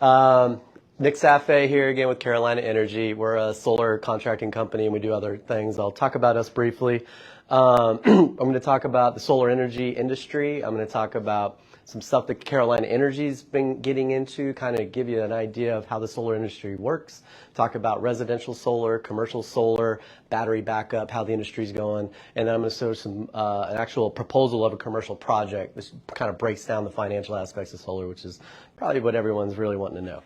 Nick Safe here again with Carolina Energy. We're a solar contracting company and we do other things. I'll talk about us briefly. I'm going to talk about the solar energy industry. I'm going to talk about some stuff that Carolina Energy's been getting into, kind of give you an idea of how the solar industry works. Talk about residential solar, commercial solar, battery backup, how the industry's going. And then I'm going to show some an actual proposal of a commercial project. This kind of breaks down the financial aspects of solar, which is probably what everyone's really wanting to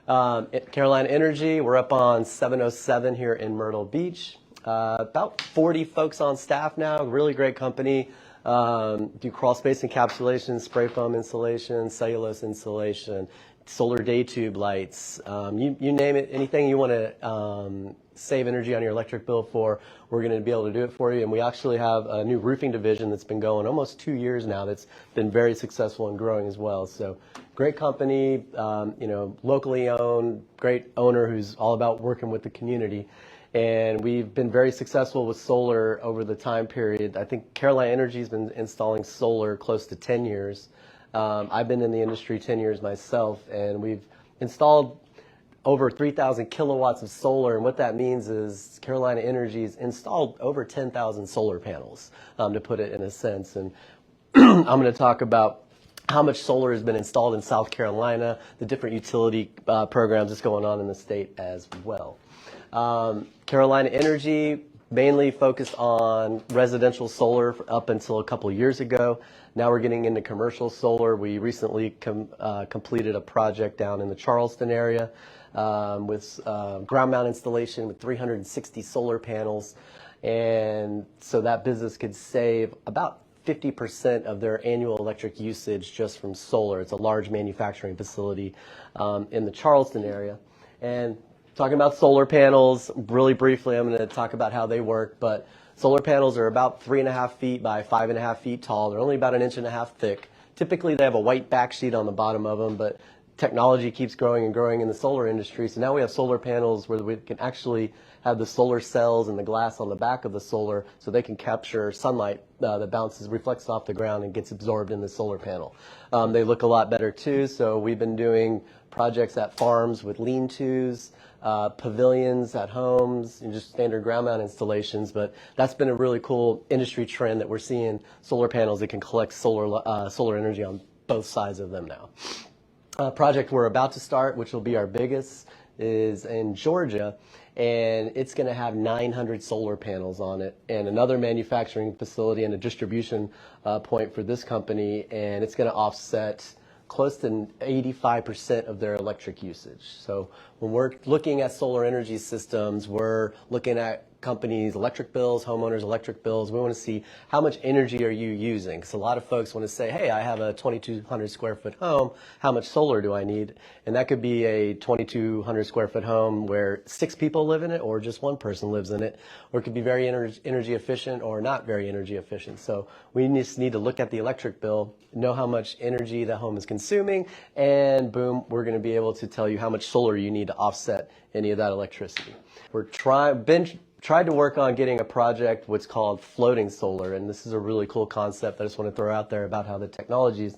know. At Carolina Energy, we're up on 707 here in Myrtle Beach. About 40 folks on staff now, really great company. Do crawl space encapsulation, spray foam insulation, cellulose insulation, solar day tube lights, you name it, anything you want to save energy on your electric bill for, we're going to be able to do it for you. And we actually have a new roofing division that's been going almost 2 years now that's been very successful and growing as well. So great company, locally owned, great owner who's all about working with the community. And we've been very successful with solar over the time period. I think Carolina Energy's been installing solar close to 10 years. I've been in the industry 10 years myself, and we've installed over 3,000 kilowatts of solar. And what that means is Carolina Energy's installed over 10,000 solar panels, to put it in a sense. And I'm going to talk about how much solar has been installed in South Carolina, the different utility programs that's going on in the state as well. Carolina Energy mainly focused on residential solar up until a couple of years ago. Now we're getting into commercial solar. We recently completed a project down in the Charleston area with ground mount installation with 360 solar panels. And so that business could save about 50% of their annual electric usage just from solar. It's a large manufacturing facility in the Charleston area. And talking about solar panels, really briefly, I'm going to talk about how they work, but solar panels are about 3.5 feet by 5.5 feet tall. They're only about 1.5 inches thick. Typically, they have a white backsheet on the bottom of them, but technology keeps growing and growing in the solar industry. So now we have solar panels where we can actually have the solar cells and the glass on the back of the solar so they can capture sunlight that bounces, reflects off the ground and gets absorbed in the solar panel. They look a lot better too, so we've been doing projects at farms with lean-tos, pavilions at homes, and just standard ground mount installations. But that's been a really cool industry trend that we're seeing solar panels that can collect solar energy on both sides of them now. Project we're about to start, which will be our biggest, is in Georgia, and it's going to have 900 solar panels on it and another manufacturing facility and a distribution point for this company, and it's going to offset close to 85% of their electric usage. So when we're looking at solar energy systems, we're looking at companies' electric bills, homeowners' electric bills. We want to see how much energy are you using. Because a lot of folks want to say, hey, I have a 2,200 square foot home. How much solar do I need? And that could be a 2,200 square foot home where 6 people live in it or just 1 person lives in it. Or it could be very energy efficient or not very energy efficient. So we just need to look at the electric bill, know how much energy the home is consuming, and boom, we're going to be able to tell you how much solar you need to offset any of that electricity. We're tried to work on getting a project what's called floating solar, and this is a really cool concept I just want to throw out there about how the technology is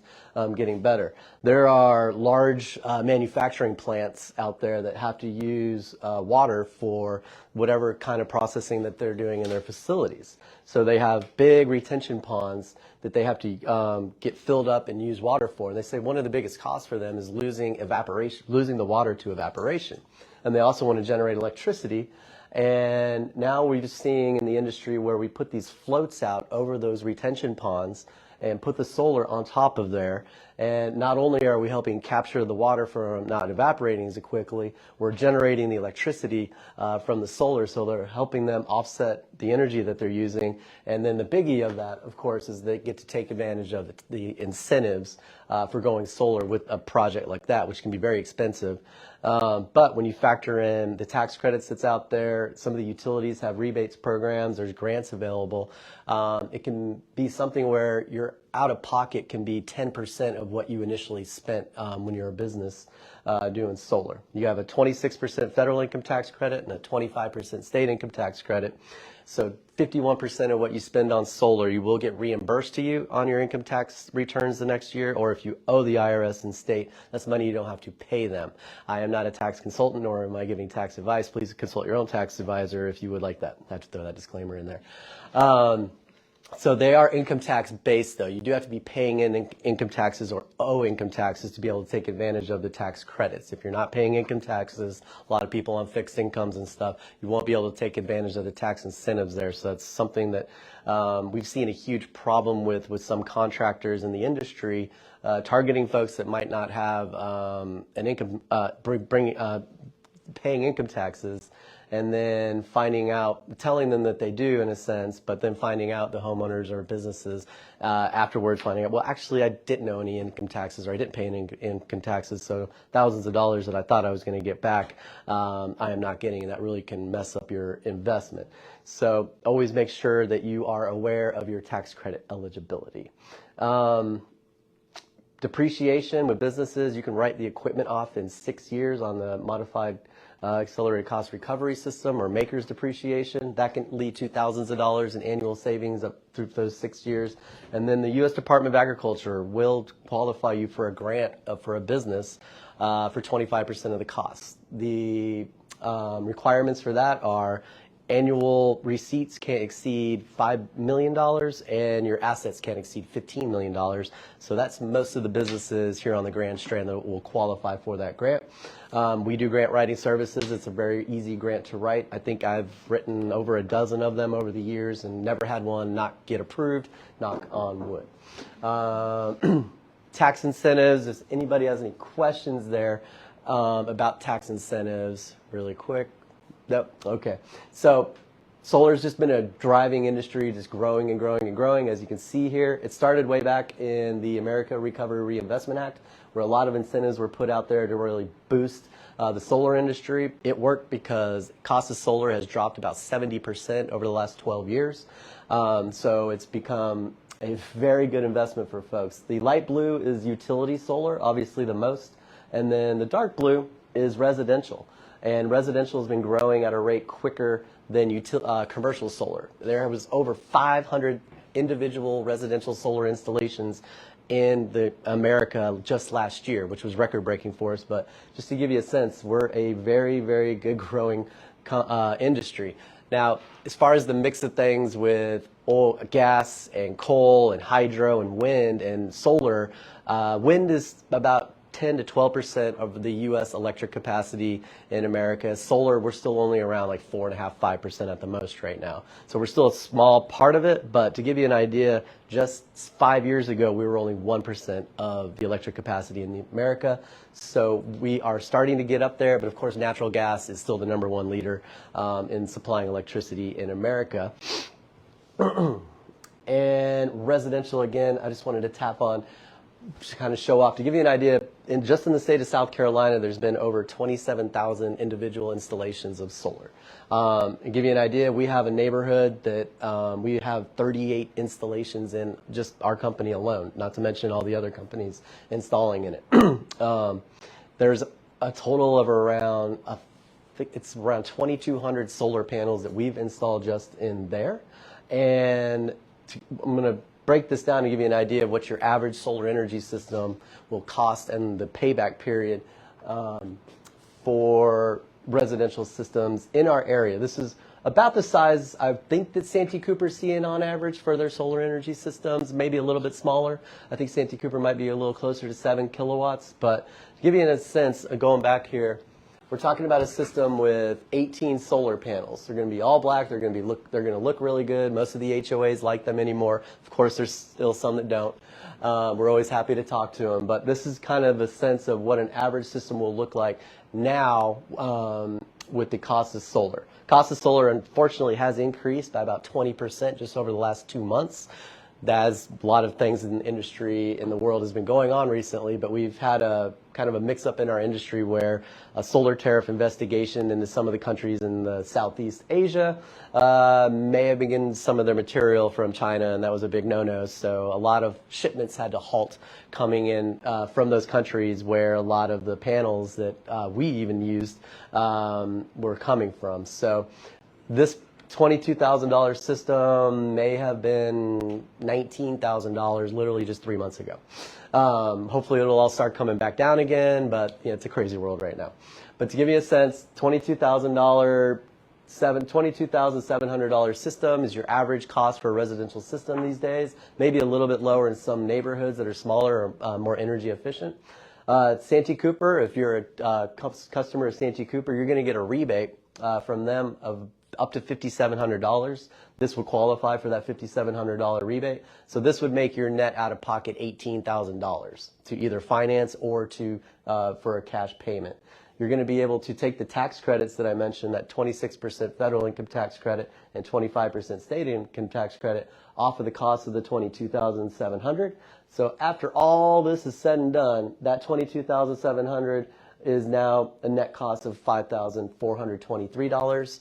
getting better. There are large manufacturing plants out there that have to use water for whatever kind of processing that they're doing in their facilities. So they have big retention ponds that they have to get filled up and use water for. And they say one of the biggest costs for them is losing the water to evaporation. And they also want to generate electricity. And now we're seeing in the industry where we put these floats out over those retention ponds and put the solar on top of there. And not only are we helping capture the water from not evaporating as quickly, we're generating the electricity from the solar, so they're helping them offset the energy that they're using. And then the biggie of that, of course, is they get to take advantage of the incentives for going solar with a project like that, which can be very expensive. But when you factor in the tax credits that's out there, some of the utilities have rebates programs, there's grants available. It can be something where you're out of pocket can be 10% of what you initially spent when you're a business doing solar. You have a 26% federal income tax credit and a 25% state income tax credit. So 51% of what you spend on solar, you will get reimbursed to you on your income tax returns the next year, or if you owe the IRS and state, that's money you don't have to pay them. I am not a tax consultant, nor am I giving tax advice. Please consult your own tax advisor if you would like that. I have to throw that disclaimer in there. So they are income tax based, though. You do have to be paying in income taxes or owe income taxes to be able to take advantage of the tax credits. If you're not paying income taxes, a lot of people on fixed incomes and stuff, you won't be able to take advantage of the tax incentives there. So that's something that we've seen a huge problem with some contractors in the industry, targeting folks that might not have an income, paying income taxes, and then finding out, telling them that they do in a sense, but then finding out, the homeowners or businesses afterwards finding out, well, actually I didn't owe any income taxes, or I didn't pay any income taxes, so thousands of dollars that I thought I was going to get back, I am not getting, and that really can mess up your investment. So always make sure that you are aware of your tax credit eligibility. Depreciation with businesses, you can write the equipment off in 6 years on the modified accelerated cost recovery system, or maker's depreciation. That can lead to thousands of dollars in annual savings up through those 6 years. And then the U.S. Department of Agriculture will qualify you for a grant for a business for 25% of the costs. The requirements for that are annual receipts can't exceed $5 million, and your assets can't exceed $15 million. So that's most of the businesses here on the Grand Strand that will qualify for that grant. We do grant writing services. It's a very easy grant to write. I think I've written over a dozen of them over the years and never had one not get approved, knock on wood. Tax incentives, if anybody has any questions there about tax incentives, really quick. Nope. Okay. So solar has just been a driving industry, just growing and growing and growing. As you can see here, it started way back in the America Recovery Reinvestment Act, where a lot of incentives were put out there to really boost the solar industry. It worked because cost of solar has dropped about 70% over the last 12 years. So it's become a very good investment for folks. The light blue is utility solar, obviously the most, and then the dark blue is residential. And residential has been growing at a rate quicker than commercial solar. There was over 500 individual residential solar installations in America just last year, which was record-breaking for us. But just to give you a sense, we're a very, very good growing industry. Now, as far as the mix of things with oil, gas, and coal, and hydro, and wind, and solar, wind is about 10 to 12% of the U.S. electric capacity in America. Solar, we're still only around like 4.5%, 5% at the most right now. So we're still a small part of it, but to give you an idea, just 5 years ago, we were only 1% of the electric capacity in America. So we are starting to get up there, but of course, natural gas is still the #1 leader in supplying electricity in America. And residential, again, I just wanted to tap on, to kind of show off, to give you an idea, just in the state of South Carolina, there's been over 27,000 individual installations of solar. To give you an idea, we have a neighborhood that we have 38 installations in just our company alone, not to mention all the other companies installing in it. There's a total of around, I think it's around 2,200 solar panels that we've installed just in there. And I'm going to break this down to give you an idea of what your average solar energy system will cost and the payback period for residential systems in our area. This is about the size I think that Santee Cooper's seeing on average for their solar energy systems, maybe a little bit smaller. I think Santee Cooper might be a little closer to 7 kilowatts, but to give you a sense, going back here, we're talking about a system with 18 solar panels. They're going to be all black. They're going to look really good. Most of the HOAs like them anymore. Of course, there's still some that don't. We're always happy to talk to them. But this is kind of a sense of what an average system will look like now with the cost of solar. Cost of solar, unfortunately, has increased by about 20% just over the last 2 months. as a lot of things in the industry in the world has been going on recently, but we've had a kind of a mix-up in our industry where a solar tariff investigation into some of the countries in the Southeast Asia may have begun some of their material from China, and that was a big no-no. So a lot of shipments had to halt coming in from those countries where a lot of the panels that we even used were coming from. So this $22,000 system may have been $19,000 literally just 3 months ago. Hopefully it'll all start coming back down again, but it's a crazy world right now. But to give you a sense, $22,700 system is your average cost for a residential system these days. Maybe a little bit lower in some neighborhoods that are smaller or more energy efficient. Santee Cooper, if you're a customer of Santee Cooper, you're going to get a rebate from them of up to $5,700. This would qualify for that $5,700 rebate. So this would make your net out of pocket $18,000 to either finance or to for a cash payment. You're going to be able to take the tax credits that I mentioned, that 26% federal income tax credit and 25% state income tax credit, off of the cost of the $22,700. So after all this is said and done, that $22,700 is now a net cost of $5,423.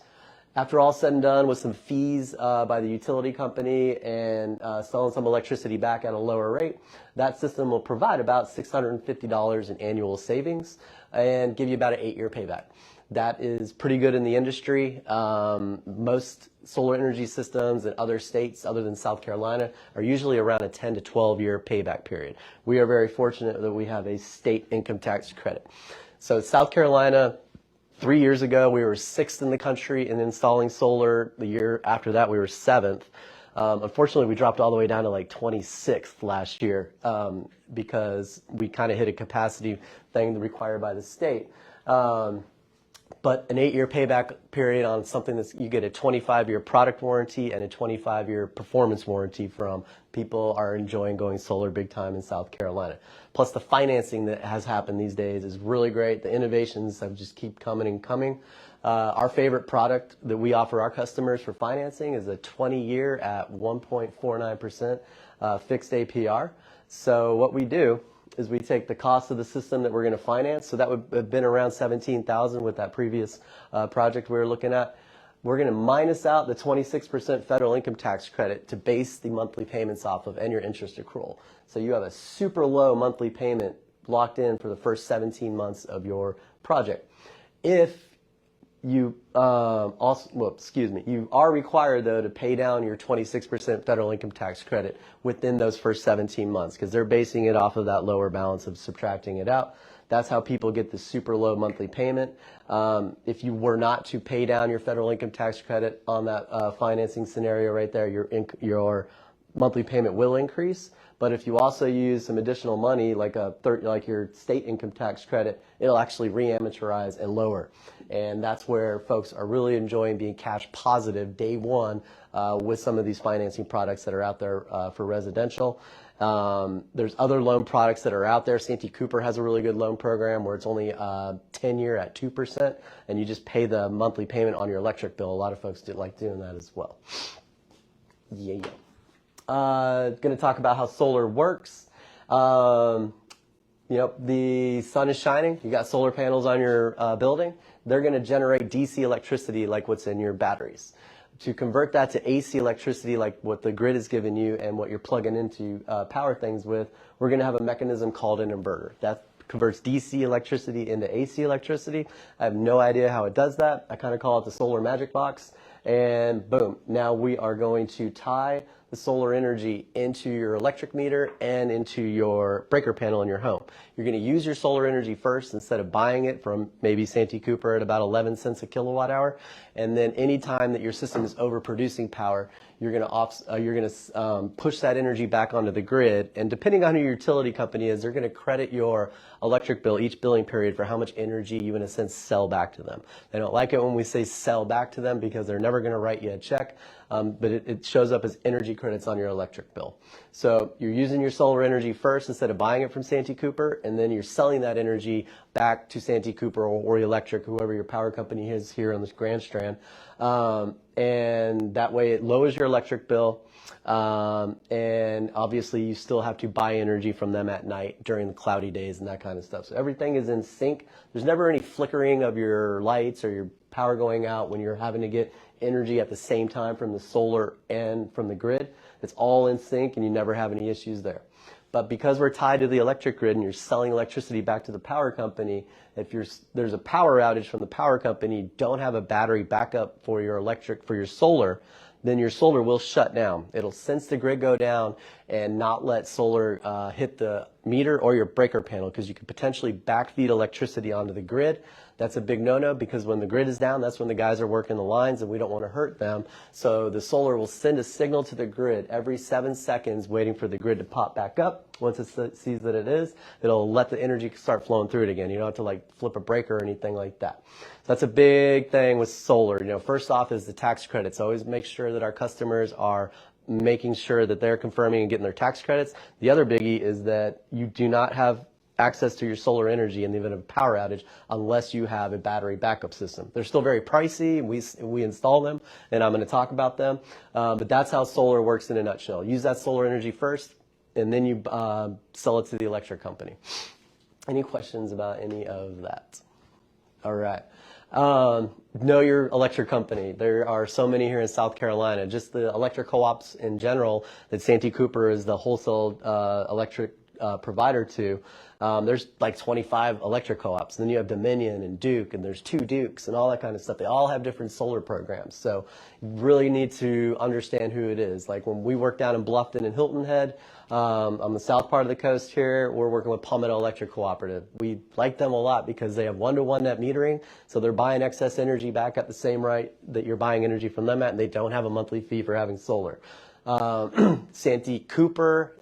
After all said and done, with some fees by the utility company and selling some electricity back at a lower rate, that system will provide about $650 in annual savings and give you about an 8-year payback. That is pretty good in the industry. Most solar energy systems in other states other than South Carolina are usually around a 10 to 12-year payback period. We are very fortunate that we have a state income tax credit. So South Carolina, 3 years ago, we were 6th in the country in installing solar. The year after that, we were 7th. Unfortunately, we dropped all the way down to like 26th last year because we kind of hit a capacity thing required by the state. But an 8-year payback period on something that's, you get a 25-year product warranty and a 25-year performance warranty from. People are enjoying going solar big time in South Carolina. Plus the financing that has happened these days is really great. The innovations have just keep coming and coming. Our favorite product that we offer our customers for financing is a 20-year at 1.49% fixed APR. So what we do is we take the cost of the system that we're going to finance. So that would have been around $17,000 with that previous project we were looking at. We're going to minus out the 26% federal income tax credit to base the monthly payments off of and your interest accrual. So you have a super low monthly payment locked in for the first 17 months of your project. If you you are required though to pay down your 26% federal income tax credit within those first 17 months because they're basing it off of that lower balance of subtracting it out. That's how people get the super low monthly payment. If you were not to pay down your federal income tax credit on that financing scenario right there, your monthly payment will increase. But if you also use some additional money, like your state income tax credit, it'll actually re-amortize and lower. And that's where folks are really enjoying being cash positive day one with some of these financing products that are out there for residential. There's other loan products that are out there. Santee Cooper has a really good loan program where it's only 10-year at 2%, and you just pay the monthly payment on your electric bill. A lot of folks do like doing that as well. Yeah. Going to talk about how solar works. The sun is shining. You got solar panels on your building. They're going to generate DC electricity like what's in your batteries. To convert that to AC electricity like what the grid is giving you and what you're plugging into power things with, we're going to have a mechanism called an inverter. That converts DC electricity into AC electricity. I have no idea how it does that. I kind of call it the solar magic box. And boom, now we are going to tie the solar energy into your electric meter and into your breaker panel in your home. You're going to use your solar energy first instead of buying it from maybe Santee Cooper at about 11 cents a kilowatt hour. And then any time that your system is overproducing power, you're going to push that energy back onto the grid. And depending on who your utility company is, they're going to credit your electric bill each billing period for how much energy you, in a sense, sell back to them. They don't like it when we say sell back to them because they're never going to write you a check. but it shows up as energy credits on your electric bill. So you're using your solar energy first instead of buying it from Santee Cooper, and then you're selling that energy back to Santee Cooper or Electric, whoever your power company is here on this Grand Strand. And that way it lowers your electric bill. And obviously you still have to buy energy from them at night during the cloudy days and that kind of stuff. So everything is in sync. There's never any flickering of your lights or your power going out when you're having to get energy at the same time from the solar and from the grid. It's all in sync and you never have any issues there. But because we're tied to the electric grid and you're selling electricity back to the power company, if there's a power outage from the power company, don't have a battery backup for your solar, then your solar will shut down. It'll sense the grid go down and not let solar hit the meter or your breaker panel, because you could potentially backfeed electricity onto the grid. That's a big no-no, because when the grid is down, that's when the guys are working the lines and we don't want to hurt them. So the solar will send a signal to the grid every 7 seconds, waiting for the grid to pop back up. Once it sees that it is, it'll let the energy start flowing through it again. You don't have to like flip a breaker or anything like that. So that's a big thing with solar. You know, first off is the tax credits. Always make sure that our customers are making sure that they're confirming and getting their tax credits. The other biggie is that you do not have access to your solar energy in the event of a power outage unless you have a battery backup system. They're still very pricey. We install them, and I'm going to talk about them. But that's how solar works in a nutshell. Use that solar energy first, and then you sell it to the electric company. Any questions about any of that? All right. Know your electric company. There are so many here in South Carolina. Just the electric co-ops in general that Santee Cooper is the wholesale electric provider to. There's like 25 electric co-ops. Then you have Dominion and Duke, and there's 2 Dukes and all that kind of stuff. They all have different solar programs. So you really need to understand who it is. Like when we work down in Bluffton and Hilton Head, on the south part of the coast here, we're working with Palmetto Electric Cooperative. We like them a lot because they have one-to-one net metering. So they're buying excess energy back at the same rate that you're buying energy from them at, and they don't have a monthly fee for having solar. Santee Cooper,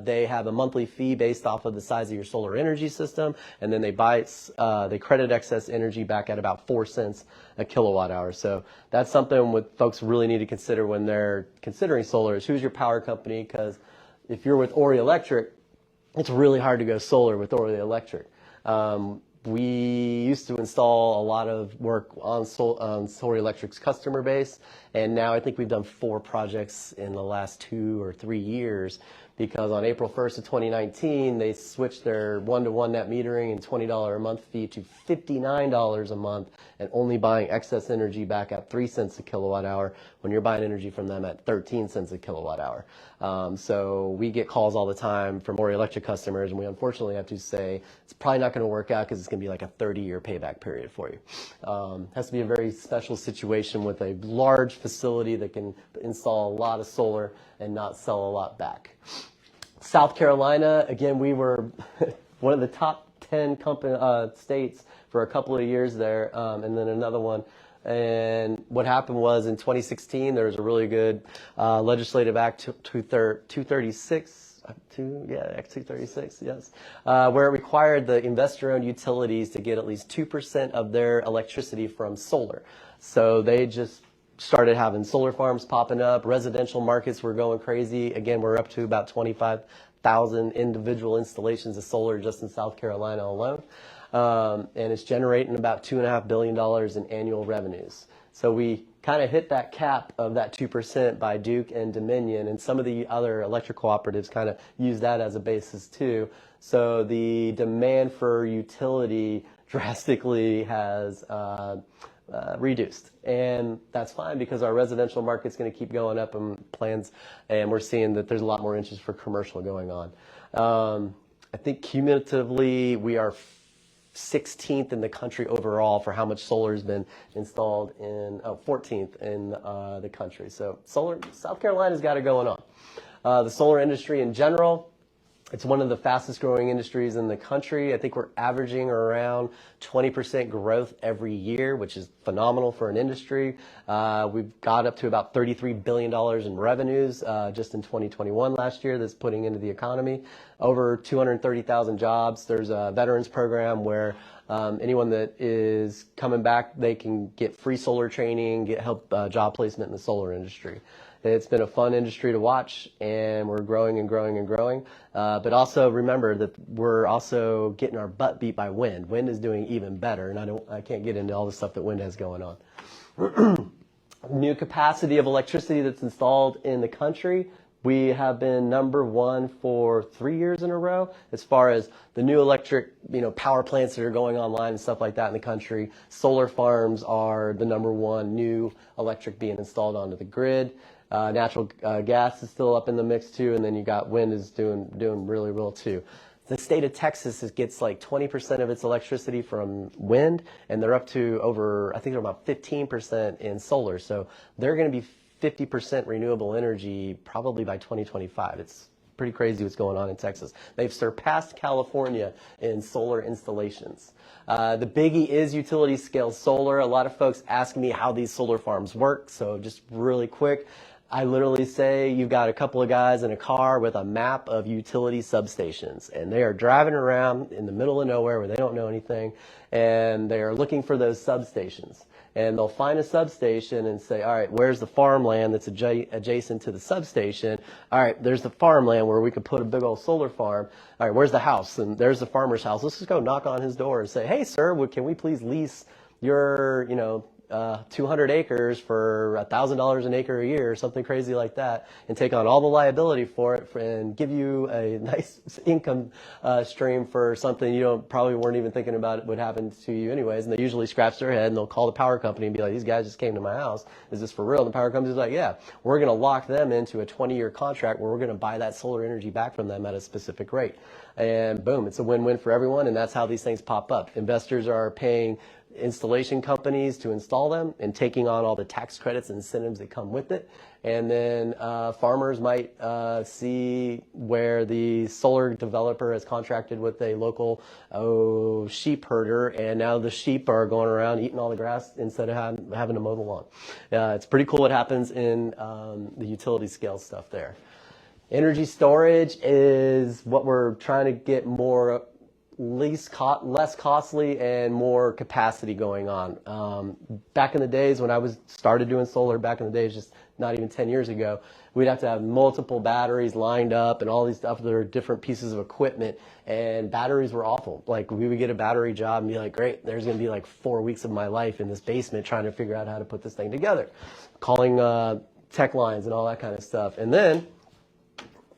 they have a monthly fee based off of the size of your solar energy system, and then they credit excess energy back at about 4 cents a kilowatt hour. So that's something what folks really need to consider when they're considering solar, is who's your power company, because if you're with Ori Electric, it's really hard to go solar with Ori Electric. We used to install a lot of work on Ori Electric's customer base, and now I think we've done 4 projects in the last 2 or 3 years, because on April 1st of 2019, they switched their one-to-one net metering and $20 a month fee to $59 a month, and only buying excess energy back at 3 cents a kilowatt hour when you're buying energy from them at 13 cents a kilowatt hour. So we get calls all the time from Ori Electric customers, and we unfortunately have to say it's probably not going to work out because it's going to be like a 30-year payback period for you. Has to be a very special situation with a large facility that can install a lot of solar and not sell a lot back. South Carolina, again, we were one of the top 10 states for a couple of years there, and then another one. And what happened was in 2016, there was a really good legislative act, 236, Act 236, yes, where it required the investor-owned utilities to get at least 2% of their electricity from solar. So they just started having solar farms popping up. Residential markets were going crazy. Again, we're up to about 25,000 individual installations of solar just in South Carolina alone. And it's generating about $2.5 billion in annual revenues. So we kind of hit that cap of that 2% by Duke and Dominion, and some of the other electric cooperatives kind of use that as a basis too. So the demand for utility drastically has reduced, and that's fine because our residential market's going to keep going up in plans, and we're seeing that there's a lot more interest for commercial going on. I think cumulatively we are 16th in the country overall for how much solar has been installed in 14th in the country. So solar, South Carolina's got it going on. The solar industry in general, It's one of the fastest growing industries in the country. I think we're averaging around 20% growth every year, which is phenomenal for an industry. We've got up to about $33 billion in revenues just in 2021 last year that's putting into the economy. Over 230,000 jobs. There's a veterans program where anyone that is coming back, they can get free solar training, get help job placement in the solar industry. It's been a fun industry to watch, and we're growing and growing and growing. But also remember that we're also getting our butt beat by wind. Wind is doing even better, and I can't get into all the stuff that wind has going on. New capacity of electricity that's installed in the country. We have been #1 for 3 years in a row as far as the new electric, power plants that are going online and stuff like that in the country. Solar farms are the #1 new electric being installed onto the grid. Natural gas is still up in the mix too, and then you got wind is doing really well too. The state of Texas gets like 20% of its electricity from wind, and they're up to over, I think they're about 15% in solar. So they're going to be 50% renewable energy probably by 2025. It's pretty crazy what's going on in Texas. They've surpassed California in solar installations. The biggie is utility scale solar. A lot of folks ask me how these solar farms work, so just really quick. I literally say you've got a couple of guys in a car with a map of utility substations, and they are driving around in the middle of nowhere where they don't know anything, and they are looking for those substations. And they'll find a substation and say, all right, where's the farmland that's adjacent to the substation? All right, there's the farmland where we could put a big old solar farm. All right, where's the house? And there's the farmer's house. Let's just go knock on his door and say, hey, sir, can we please lease your, 200 acres for $1,000 an acre a year or something crazy like that, and take on all the liability for it and give you a nice income stream for something you probably weren't even thinking about it would happen to you anyways. And they usually scratch their head and they'll call the power company and be like, these guys just came to my house. Is this for real? And the power company's like, yeah, we're going to lock them into a 20-year contract where we're going to buy that solar energy back from them at a specific rate. And boom, it's a win-win for everyone, and that's how these things pop up. Investors are paying installation companies to install them and taking on all the tax credits and incentives that come with it. And then farmers might see where the solar developer has contracted with a local sheep herder, and now the sheep are going around eating all the grass instead of having to mow the lawn. It's pretty cool what happens in the utility scale stuff there. Energy storage is what we're trying to get more less costly and more capacity going on. Back in the days when I started doing solar, back in the days, just not even 10 years ago, we'd have to have multiple batteries lined up and all these other different pieces of equipment, and batteries were awful. Like, we would get a battery job and be like, great, there's going to be like 4 weeks of my life in this basement trying to figure out how to put this thing together, calling tech lines and all that kind of stuff. And then,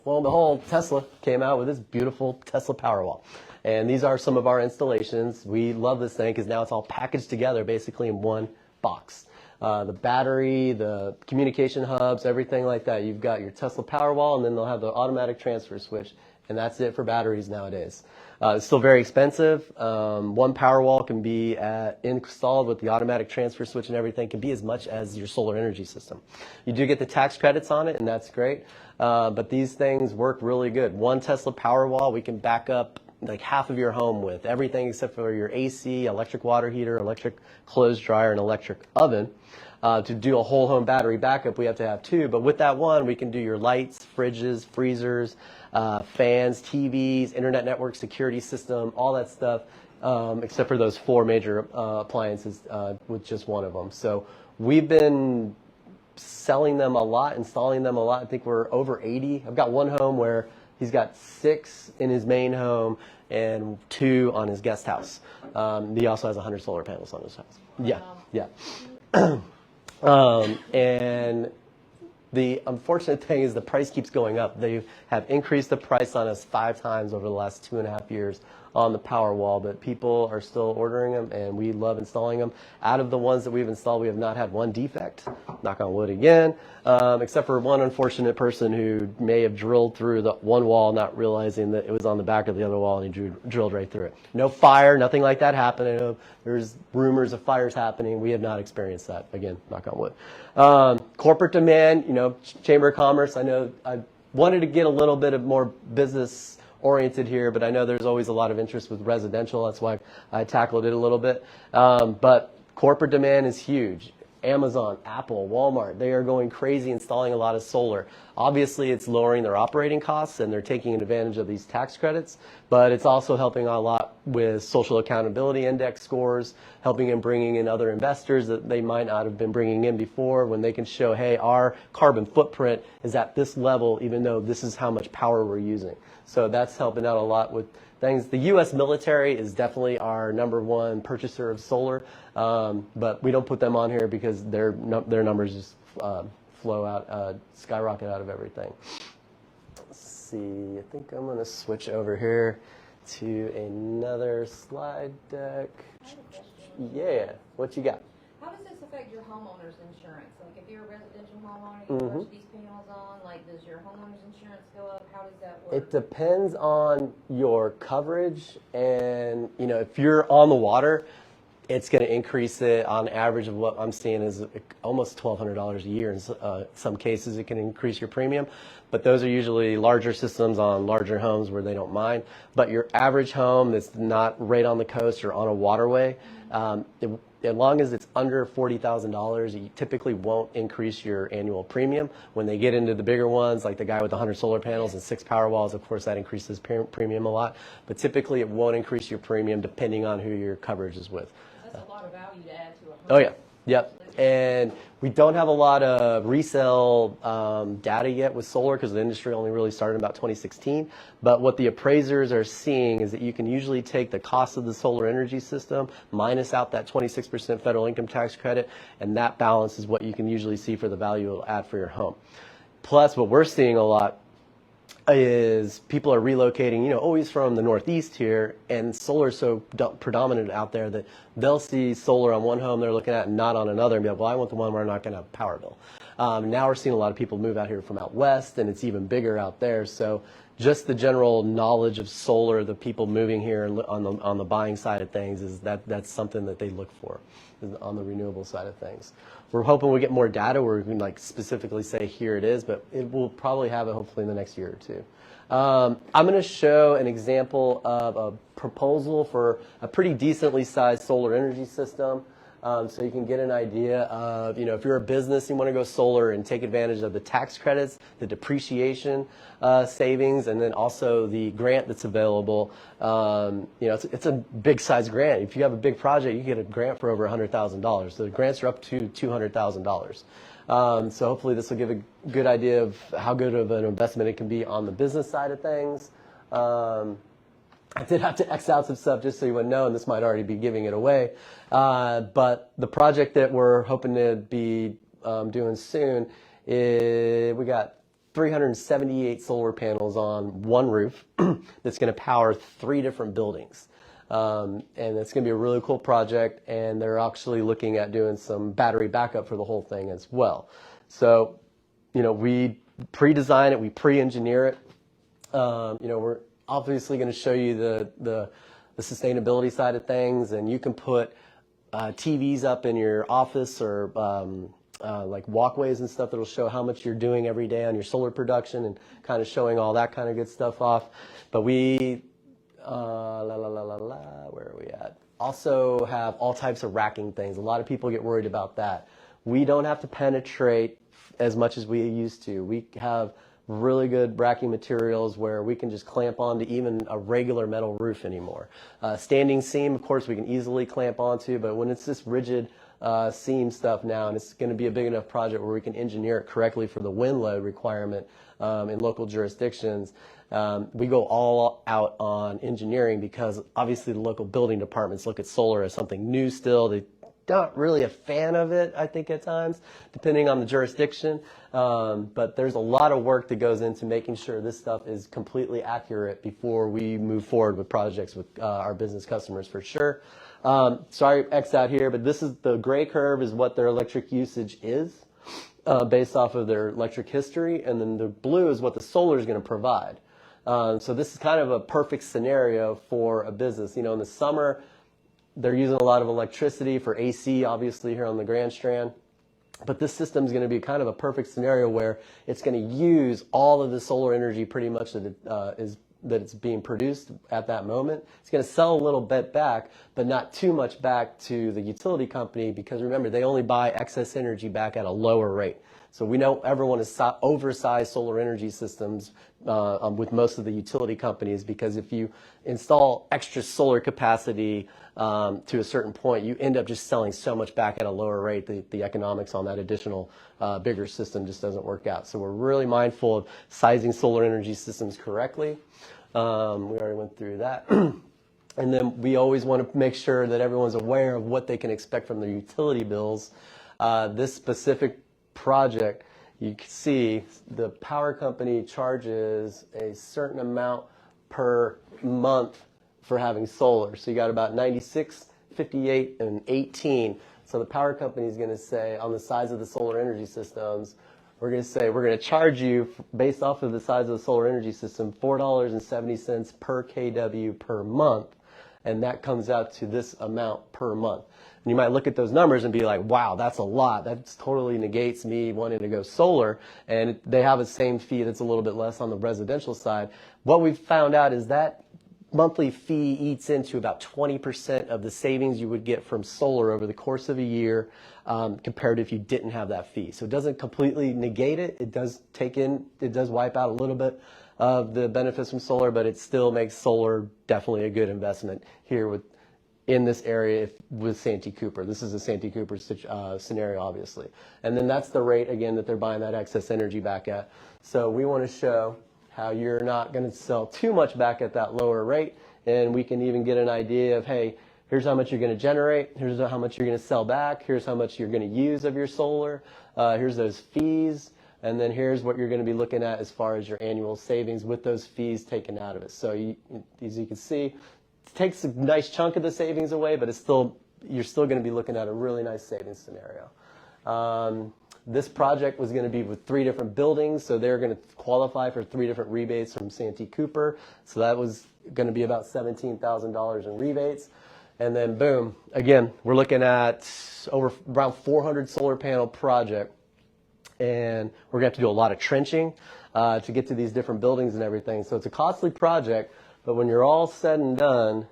well, the whole Tesla came out with this beautiful Tesla Powerwall. And these are some of our installations. We love this thing because now it's all packaged together basically in one box. The battery, the communication hubs, everything like that. You've got your Tesla Powerwall, and then they'll have the automatic transfer switch. And that's it for batteries nowadays. It's still very expensive. One Powerwall can be installed with the automatic transfer switch and everything, can be as much as your solar energy system. You do get the tax credits on it, and that's great. But these things work really good. One Tesla Powerwall, we can back up like half of your home with everything except for your AC, electric water heater, electric clothes dryer, and electric oven. To do a whole home battery backup, we have to have 2, but with that one, we can do your lights, fridges, freezers, fans, TVs, internet network security system, all that stuff, except for those 4 major appliances with just one of them. So we've been selling them a lot, installing them a lot. I think we're over 80. I've got one home where he's got 6 in his main home and 2 on his guest house. He also has 100 solar panels on his house. Yeah. And the unfortunate thing is the price keeps going up. They have increased the price on us 5 times over the last 2.5 years on the Powerwall, but people are still ordering them, and we love installing them. Out of the ones that we've installed, we have not had one defect, knock on wood again, except for one unfortunate person who may have drilled through the one wall not realizing that it was on the back of the other wall, and he drilled right through it. No fire, nothing like that happened. I know there's rumors of fires happening. We have not experienced that, again, knock on wood. Corporate demand, Chamber of Commerce, I know I wanted to get a little bit of more business oriented here, but I know there's always a lot of interest with residential. That's why I tackled it a little bit. But corporate demand is huge. Amazon, Apple, Walmart, they are going crazy installing a lot of solar. Obviously, it's lowering their operating costs and they're taking advantage of these tax credits, but it's also helping a lot with social accountability index scores, helping in bringing in other investors that they might not have been bringing in before when they can show, hey, our carbon footprint is at this level, even though this is how much power we're using. So that's helping out a lot with things. The U.S. military is definitely our #1 purchaser of solar, but we don't put them on here because their numbers just flow out, skyrocket out of everything. Let's see, I think I'm going to switch over here to another slide deck. I have a question. Yeah, what you got? How does this affect your homeowner's insurance? Like if you're a residential homeowner, you put these panels on, like does your homeowner's insurance go up? How does that work? It depends on your coverage, and you know, if you're on the water, it's going to increase it. On average of what I'm seeing is almost $1,200 a year. In some cases, it can increase your premium, but those are usually larger systems on larger homes where they don't mind. But your average home that's not right on the coast or on a waterway, as long as it's under $40,000, you typically won't increase your annual premium. When they get into the bigger ones, like the guy with 100 solar panels and 6 Powerwalls, of course that increases premium a lot. But typically it won't increase your premium depending on who your coverage is with. That's a lot of value to add to a home. Oh yeah, yep. And we don't have a lot of resale data yet with solar because the industry only really started in about 2016. But what the appraisers are seeing is that you can usually take the cost of the solar energy system, minus out that 26% federal income tax credit, and that balance is what you can usually see for the value it'll add for your home. Plus, what we're seeing a lot is people are relocating, you know, always from the Northeast here, and solar is so predominant out there that they'll see solar on one home they're looking at and not on another and be like, well, I want the one where I'm not going to have a power bill. Now we're seeing a lot of people move out here from out west, and it's even bigger out there. So just the general knowledge of solar, the people moving here on the buying side of things, is that's something that they look for on the renewable side of things. We're hoping we get more data where we can like specifically say here it is, but it will probably have it hopefully in the next year or two. I'm going to show an example of a proposal for a pretty decently sized solar energy system. So you can get an idea of, you know, if you're a business, you want to go solar and take advantage of the tax credits, the depreciation savings, and then also the grant that's available. You know, it's a big size grant. If you have a big project, you get a grant for over $100,000. So the grants are up to $200,000. So hopefully this will give a good idea of how good of an investment it can be on the business side of things. I did have to X out some stuff just so you would know, and this might already be giving it away. But the project that we're hoping to be doing soon is we got 378 solar panels on one roof that's going to power 3 different buildings. And it's going to be a really cool project, and they're actually looking at doing some battery backup for the whole thing as well. So, you know, we pre-design it, we pre-engineer it. You know, we're obviously going to show you the sustainability side of things, and you can put TVs up in your office or like walkways and stuff that'll show how much you're doing every day on your solar production and kind of showing all that kind of good stuff off. But we, where are we at? Also have all types of racking things. A lot of people get worried about that. We don't have to penetrate as much as we used to. We have really good racking materials where we can just clamp onto even a regular metal roof anymore. Standing seam, of course, we can easily clamp onto, but when it's this rigid seam stuff now, and it's going to be a big enough project where we can engineer it correctly for the wind load requirement in local jurisdictions, we go all out on engineering because obviously the local building departments look at solar as something new still. They not really a fan of it, I think, at times, depending on the jurisdiction. But there's a lot of work that goes into making sure this stuff is completely accurate before we move forward with projects with our business customers for sure. Sorry, X out here, but this is the gray curve is what their electric usage is based off of their electric history, and then the blue is what the solar is going to provide. So this is kind of a perfect scenario for a business. You know, in the summer, they're using a lot of electricity for AC, obviously, here on the Grand Strand. But this system is going to be kind of a perfect scenario where it's going to use all of the solar energy pretty much that it is that it's being produced at that moment. It's going to sell a little bit back, but not too much back to the utility company, because remember, they only buy excess energy back at a lower rate. So we know everyone is oversized solar energy systems with most of the utility companies, because if you install extra solar capacity to a certain point, you end up just selling so much back at a lower rate. The economics on that additional bigger system just doesn't work out. So we're really mindful of sizing solar energy systems correctly. We already went through that. And then we always want to make sure that everyone's aware of what they can expect from their utility bills. This specific project, you can see the power company charges a certain amount per month for having solar. So you got about 96, 58, and 18. So the power company is going to say, on the size of the solar energy systems, we're going to say we're going to charge you, based off of the size of the solar energy system, $4.70 per kW per month. And that comes out to this amount per month. And you might look at those numbers and be like, wow, that's a lot. That totally negates me wanting to go solar. And they have the same fee that's a little bit less on the residential side. What we've found out is that monthly fee eats into about 20% of the savings you would get from solar over the course of a year, compared to if you didn't have that fee. So it doesn't completely negate it. It does wipe out a little bit of the benefits from solar, but it still makes solar definitely a good investment here in this area with Santee Cooper. This is a Santee Cooper scenario, obviously. And then that's the rate, again, that they're buying that excess energy back at. So we want to show how you're not going to sell too much back at that lower rate, and we can even get an idea of, hey, here's how much you're going to generate, here's how much you're going to sell back, here's how much you're going to use of your solar, here's those fees, and then here's what you're going to be looking at as far as your annual savings with those fees taken out of it. So as you can see, it takes a nice chunk of the savings away, but you're still going to be looking at a really nice savings scenario. This project was going to be with 3 different buildings, so they're going to qualify for 3 different rebates from Santee Cooper. So that was going to be about $17,000 in rebates. And then boom, again, we're looking at around 400 solar panel project. And we're going to have to do a lot of trenching to get to these different buildings and everything. So it's a costly project, but when you're all said and done,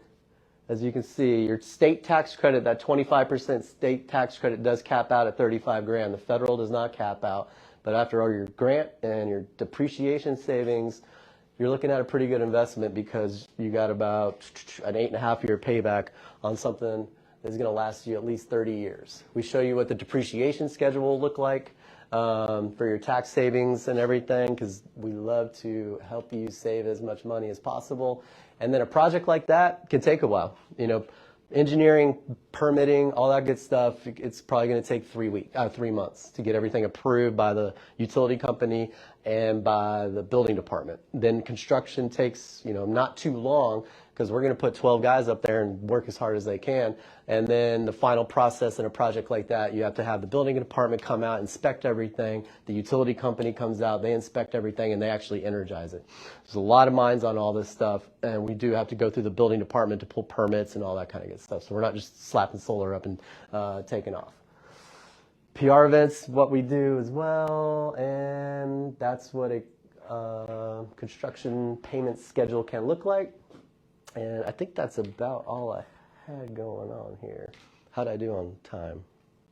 as you can see, your state tax credit, that 25% state tax credit does cap out at $35,000. The federal does not cap out. But after all your grant and your depreciation savings, you're looking at a pretty good investment, because you got about an 8.5-year payback on something that's going to last you at least 30 years. We show you what the depreciation schedule will look like for your tax savings and everything, because we love to help you save as much money as possible. And then a project like that can take a while. You know, engineering, permitting, all that good stuff, it's probably going to take 3 months to get everything approved by the utility company and by the building department. Then construction takes, not too long, because we're going to put 12 guys up there and work as hard as they can. And then the final process in a project like that, you have to have the building department come out, inspect everything. The utility company comes out, they inspect everything, and they actually energize it. There's a lot of minds on all this stuff, and we do have to go through the building department to pull permits and all that kind of good stuff. So we're not just slapping solar up and taking off. PR events, what we do as well, and that's what a construction payment schedule can look like. And I think that's about all I had going on here. How'd I do on time?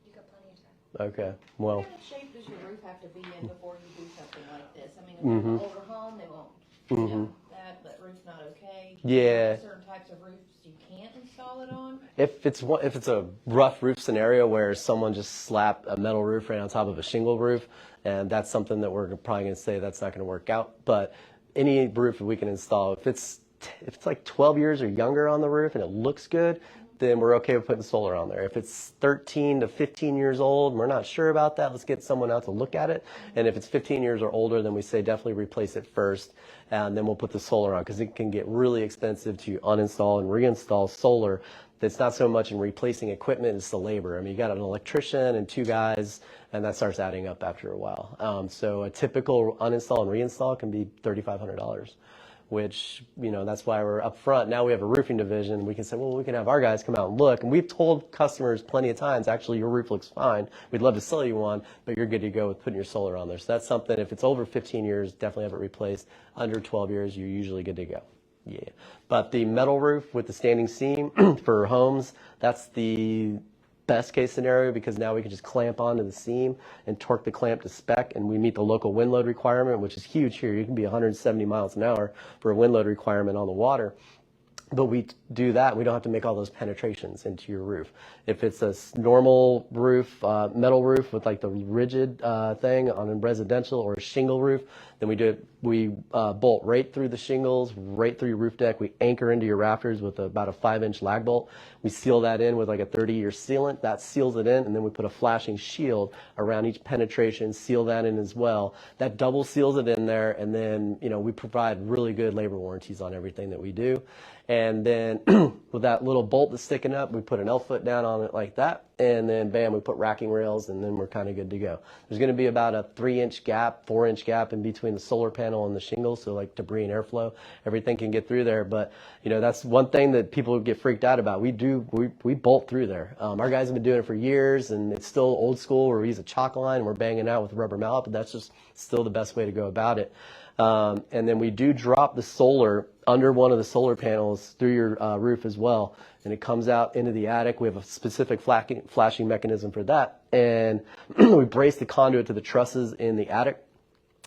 You got plenty of time. Okay, well. What kind of shape does your roof have to be in before you do something like this? I mean, if it's an older home, they won't, that, but roof's not okay. Yeah. Certain types of roofs you can't install it on. If it's a rough roof scenario where someone just slapped a metal roof right on top of a shingle roof, and that's something that we're probably going to say that's not going to work out. But any roof we can install, if it's like 12 years or younger on the roof and it looks good, then we're okay with putting solar on there. If it's 13 to 15 years old and we're not sure about that, let's get someone out to look at it. And if it's 15 years or older, then we say definitely replace it first, and then we'll put the solar on, because it can get really expensive to uninstall and reinstall solar. It's not so much in replacing equipment, it's the labor. I mean, you got an electrician and 2 guys, and that starts adding up after a while. So a typical uninstall and reinstall can be $3,500. which, you know, that's why we're up front. Now we have a roofing division. We can say, well, we can have our guys come out and look. And we've told customers plenty of times, actually, your roof looks fine. We'd love to sell you one, but you're good to go with putting your solar on there. So that's something, if it's over 15 years, definitely have it replaced. Under 12 years, you're usually good to go. Yeah. But the metal roof with the standing seam for homes, that's the best case scenario, because now we can just clamp onto the seam and torque the clamp to spec, and we meet the local wind load requirement, which is huge here. You can be 170 miles an hour for a wind load requirement on the water. But we do that, we don't have to make all those penetrations into your roof. If it's a normal roof, metal roof with like the rigid thing on a residential, or a shingle roof, then we bolt right through the shingles, right through your roof deck. We anchor into your rafters with about a 5-inch lag bolt. We seal that in with like a 30-year sealant. That seals it in, and then we put a flashing shield around each penetration, seal that in as well. That double seals it in there, and then, you know, we provide really good labor warranties on everything that we do. And then with that little bolt that's sticking up, we put an L-foot down on it like that, and then bam, we put racking rails, and then we're kind of good to go. There's going to be about a 3-inch gap, 4-inch gap in between the solar panel and the shingles, so like debris and airflow, everything can get through there. But, you know, that's one thing that people get freaked out about. We bolt through there. Our guys have been doing it for years, and it's still old school where we use a chalk line and we're banging out with a rubber mallet, but that's just still the best way to go about it. And then we do drop the solar under one of the solar panels through your roof as well, and it comes out into the attic. We have a specific flashing mechanism for that, and we brace the conduit to the trusses in the attic,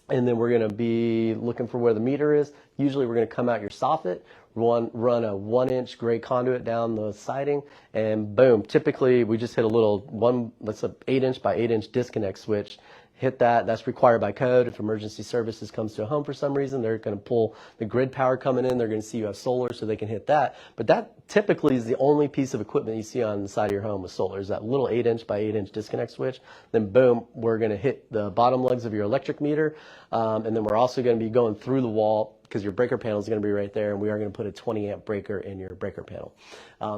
and then we're going to be looking for where the meter is. Usually we're going to come out your soffit, run a 1-inch gray conduit down the siding, and boom, typically we just hit a little that's an 8-inch by 8-inch disconnect switch. Hit that. That's required by code. If emergency services comes to a home for some reason, they're going to pull the grid power coming in. They're going to see you have solar, so they can hit that. But that typically is the only piece of equipment you see on the side of your home with solar, is that little 8-inch by 8-inch disconnect switch. Then boom, we're going to hit the bottom legs of your electric meter, and then we're also going to be going through the wall, because your breaker panel is going to be right there, and we are going to put a 20-amp breaker in your breaker panel.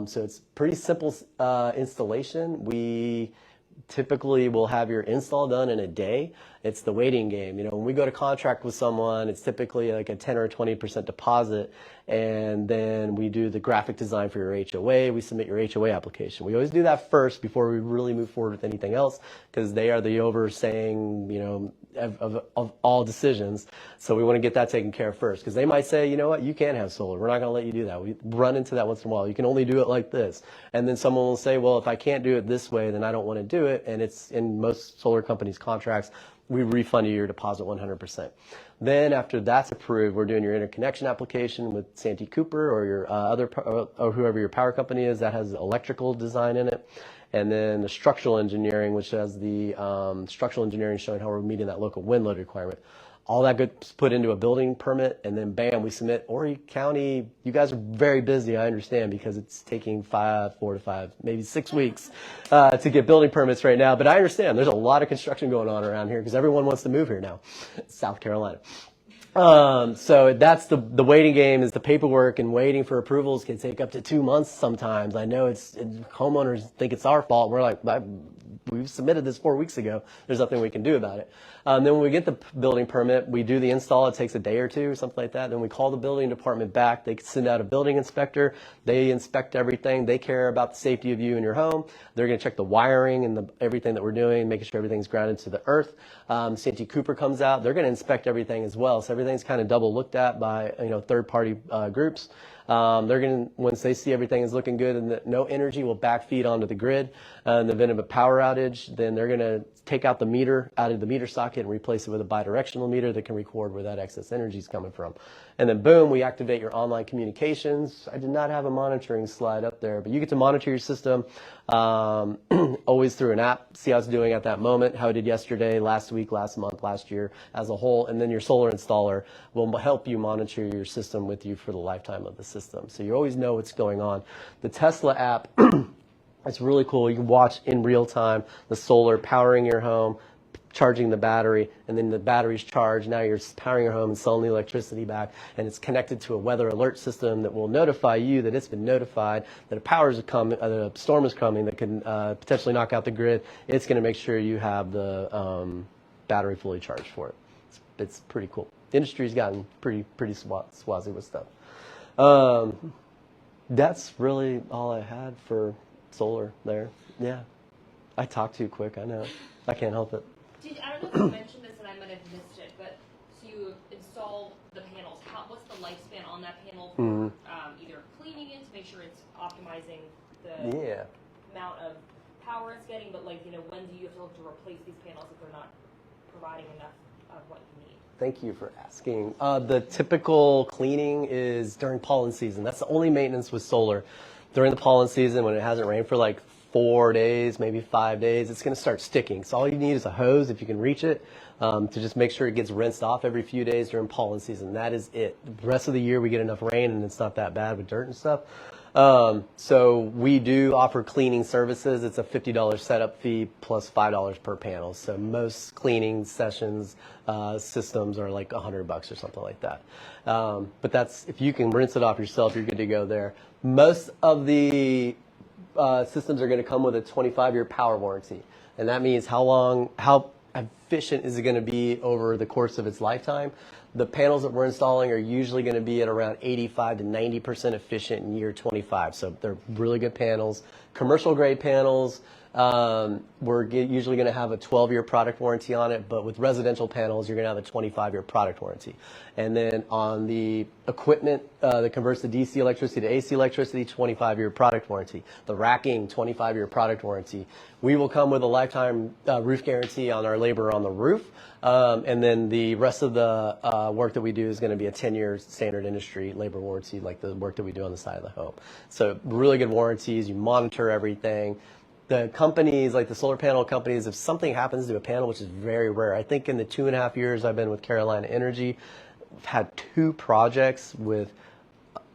So it's pretty simple installation. We typically will have your install done in a day. It's the waiting game. You know, when we go to contract with someone, it's typically like a 10 or 20% deposit, and then we do the graphic design for your HOA. We submit your HOA application. We always do that first before we really move forward with anything else, because they are the oversaying, you know, of all decisions. So we want to get that taken care of first, because they might say, you know what, you can't have solar. We're not going to let you do that. We run into that once in a while. You can only do it like this. And then someone will say, well, if I can't do it this way, then I don't want to do it. And it's in most solar companies' contracts, we refund you your deposit 100%. Then after that's approved, we're doing your interconnection application with Santee Cooper or your or whoever your power company is that has electrical design in it. And then the structural engineering, which has the structural engineering showing how we're meeting that local wind load requirement. All that gets put into a building permit, and then bam, we submit. Horry County, you guys are very busy, I understand, because it's taking 4 to 5, maybe 6 weeks to get building permits right now. But I understand there's a lot of construction going on around here because everyone wants to move here now, South Carolina. So that's the waiting game, is the paperwork, and waiting for approvals can take up to 2 months sometimes. I know homeowners think it's our fault. We're like, we've submitted this 4 weeks ago. There's nothing we can do about it. Then when we get the building permit, we do the install. It takes a day or two or something like that. Then we call the building department back. They send out a building inspector. They inspect everything. They care about the safety of you and your home. They're going to check the wiring and everything that we're doing, making sure everything's grounded to the earth. Santee Cooper comes out. They're going to inspect everything as well. So everything's kind of double looked at by third-party groups. They're going to, once they see everything is looking good and that no energy will backfeed onto the grid in the event of a power outage, then they're going to take out the meter out of the meter socket and replace it with a bidirectional meter that can record where that excess energy is coming from. And then boom, we activate your online communications. I did not have a monitoring slide up there, but you get to monitor your system always through an app, see how it's doing at that moment, how it did yesterday, last week, last month, last year as a whole. And then your solar installer will help you monitor your system with you for the lifetime of the system. So you always know what's going on. The Tesla app, it's really cool. You can watch in real time the solar powering your home, charging the battery, and then the battery's charged. Now you're powering your home and selling the electricity back, and it's connected to a weather alert system that will notify you that it's been notified that a storm is coming that can potentially knock out the grid. It's going to make sure you have the battery fully charged for it. It's pretty cool. the industry's gotten pretty swazzy with stuff. That's really all I had for solar there. Yeah, I talk too quick. I know. I can't help it. I don't know if you mentioned this and I might have missed it, but so you install the panels. What's the lifespan on that panel for either cleaning it to make sure it's optimizing the amount of power it's getting, but like, when do you have to look to replace these panels if they're not providing enough of what you need? Thank you for asking. The typical cleaning is during pollen season. That's the only maintenance with solar. During the pollen season, when it hasn't rained for like 4 days, maybe 5 days, it's going to start sticking. So all you need is a hose, if you can reach it, to just make sure it gets rinsed off every few days during pollen season. That is it. The rest of the year we get enough rain and it's not that bad with dirt and stuff. So we do offer cleaning services. It's a $50 setup fee plus $5 per panel. So most cleaning sessions, systems are like $100 or something like that. But that's, if you can rinse it off yourself, you're good to go there. Most of the systems are going to come with a 25-year power warranty. And that means how efficient is it going to be over the course of its lifetime. The panels that we're installing are usually going to be at around 85 to 90% efficient in year 25. So they're really good panels. Commercial grade panels, we're usually going to have a 12-year product warranty on it, but with residential panels, you're going to have a 25-year product warranty. And then on the equipment that converts the DC electricity to AC electricity, 25-year product warranty. The racking, 25-year product warranty. We will come with a lifetime roof guarantee on our labor on the roof. And then the rest of the work that we do is going to be a 10-year standard industry labor warranty, like the work that we do on the side of the home. So really good warranties. You monitor everything. The companies, like the solar panel companies, if something happens to a panel, which is very rare, I think in the 2.5 years I've been with Carolina Energy, I've had 2 projects with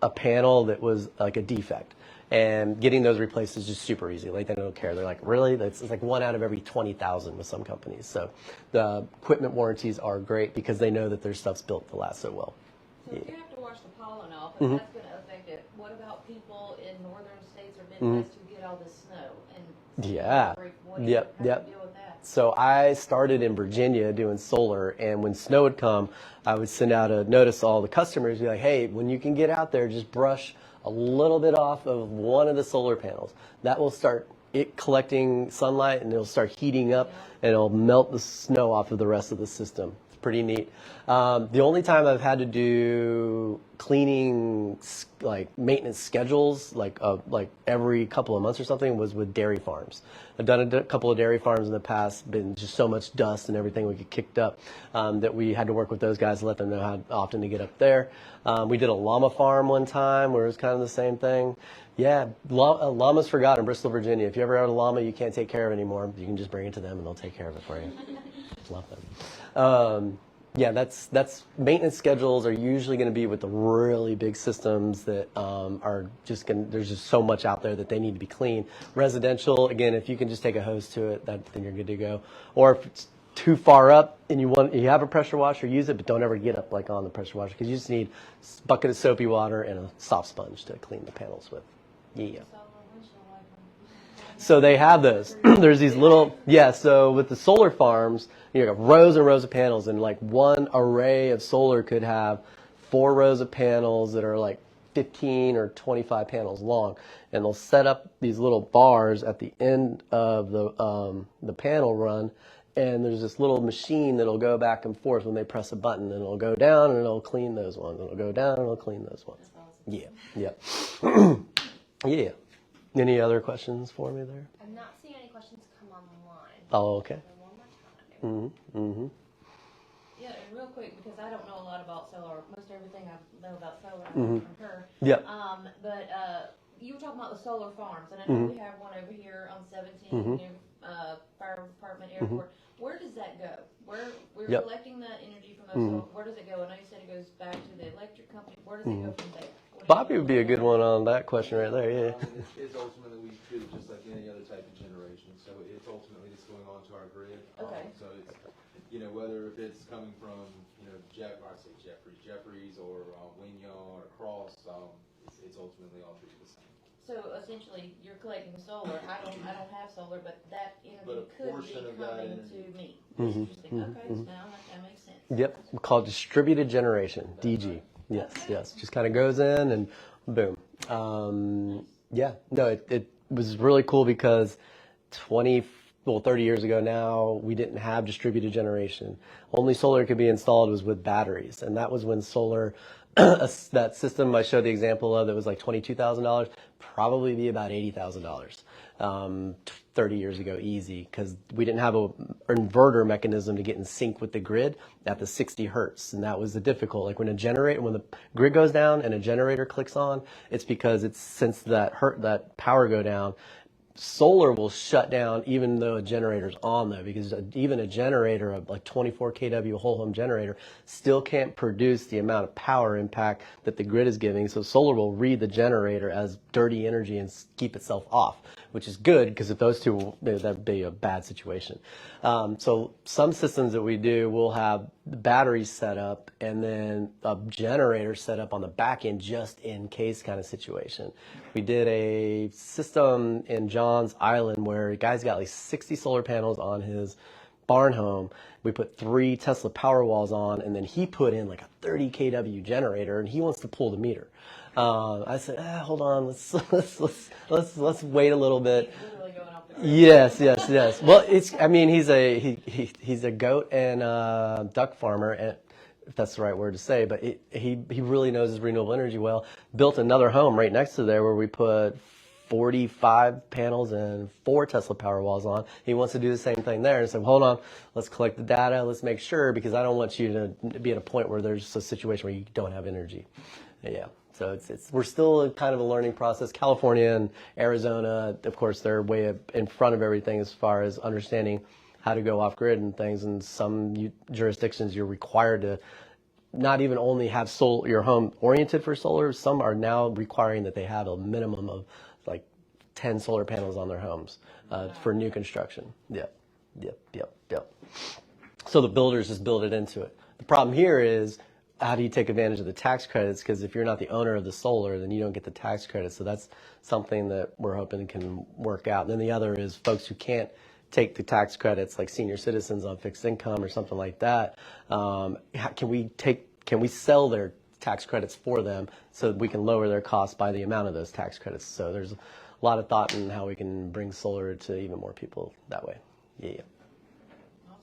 a panel that was like a defect. And getting those replaced is just super easy. Like, they don't care. They're like, really? It's like 1 out of every 20,000 with some companies. So the equipment warranties are great because they know that their stuff's built to last so well. So if you have to wash the pollen off, and that's going to affect it, what about people in northern states or Midwest who get all this snow? And Yeah. What do you have to deal with that? So I started in Virginia doing solar, and when snow would come, I would send out a notice to all the customers, be like, hey, when you can get out there, just brush a little bit off of one of the solar panels. That will start it collecting sunlight, and it'll start heating up, and it'll melt the snow off of the rest of the system. It's pretty neat. The only time I've had to do cleaning, like maintenance schedules, like every couple of months or something, was with dairy farms. I've done a couple of dairy farms in the past, been just so much dust and everything would get kicked up that we had to work with those guys to let them know how often to get up there. We did a llama farm one time where it was kind of the same thing. Yeah, llama's forgot in Bristol, Virginia. If you ever have a llama you can't take care of anymore, you can just bring it to them and they'll take care of it for you. Love them. Yeah, that's maintenance schedules are usually going to be with the really big systems that are just there's just so much out there that they need to be clean. Residential, again, if you can just take a hose to it, then you're good to go. Or if it's too far up and you have a pressure washer, use it, but don't ever get up like on the pressure washer because you just need a bucket of soapy water and a soft sponge to clean the panels with. Yeah. So they have those. There's these little, so with the solar farms, you have rows and rows of panels, and like one array of solar could have 4 rows of panels that are like 15 or 25 panels long. And they'll set up these little bars at the end of the panel run, and there's this little machine that'll go back and forth when they press a button, and it'll go down and it'll clean those ones. It'll go down and it'll clean those ones. Yeah. Yeah. Any other questions for me there? I'm not seeing any questions come online. Oh, okay. One more time. Yeah, and real quick, because I don't know a lot about solar. Most everything I know about solar I learned from her. Yep. But you were talking about the solar farms, and I know we have one over here on 17 near Fire Department Airport. Where does that go? We're collecting the energy from those solar. Where does it go? I know you said it goes back to the electric company. Where does it go from there? Bobby would be a good one on that question right there. Yeah. It's ultimately, we treat it just like any other type of generation. So it's ultimately just going on to our grid. Okay. So it's, whether if it's coming from, Jeffries or Wignon or Cross, it's ultimately all treated the same. So essentially, you're collecting solar. I don't have solar, but that energy But a could be portion of that coming energy. to me. Interesting. Okay, now that makes sense. Yep, we call it distributed generation, DG. Yes, yes. Just kind of goes in and boom. Yeah, no, it was really cool because 30 years ago now, we didn't have distributed generation. Only solar could be installed was with batteries. And that was when solar, that system I showed the example of that was like $22,000, probably be about $80,000. 30 years ago, easy, because we didn't have an inverter mechanism to get in sync with the grid at the 60 hertz, and that was the difficult. Like when the grid goes down and a generator clicks on, it's because it's since that power go down, solar will shut down even though a generator's on though, because even a generator of like 24 kW whole home generator still can't produce the amount of power impact that the grid is giving. So solar will read the generator as dirty energy and keep itself off, which is good because if those two, that'd be a bad situation. So some systems that we do will have the batteries set up and then a generator set up on the back end just in case kind of situation. We did a system in John's Island where a guy's got like 60 solar panels on his barn home. We put 3 Tesla Powerwalls on, and then he put in like a 30 kW generator, and he wants to pull the meter. I said, hold on, let's wait a little bit. Literally going off the grid. Yes. Well, he's a goat and duck farmer, and if that's the right word to say, but he really knows his renewable energy well. Built another home right next to there where we put 45 panels and 4 Tesla Powerwalls on. He wants to do the same thing there, and said, hold on, let's collect the data, let's make sure, because I don't want you to be at a point where there's a situation where you don't have energy. Yeah. So we're still kind of a learning process. California and Arizona, of course, they're way in front of everything as far as understanding how to go off grid and things. And some jurisdictions, you're required to not even only have your home oriented for solar. Some are now requiring that they have a minimum of like 10 solar panels on their homes for new construction. Yep. So the builders just build it into it. The problem here is, how do you take advantage of the tax credits? Because if you're not the owner of the solar, then you don't get the tax credits. So that's something that we're hoping can work out. And then the other is folks who can't take the tax credits, like senior citizens on fixed income or something like that. Can we sell their tax credits for them so that we can lower their costs by the amount of those tax credits? So there's a lot of thought in how we can bring solar to even more people that way. Yeah.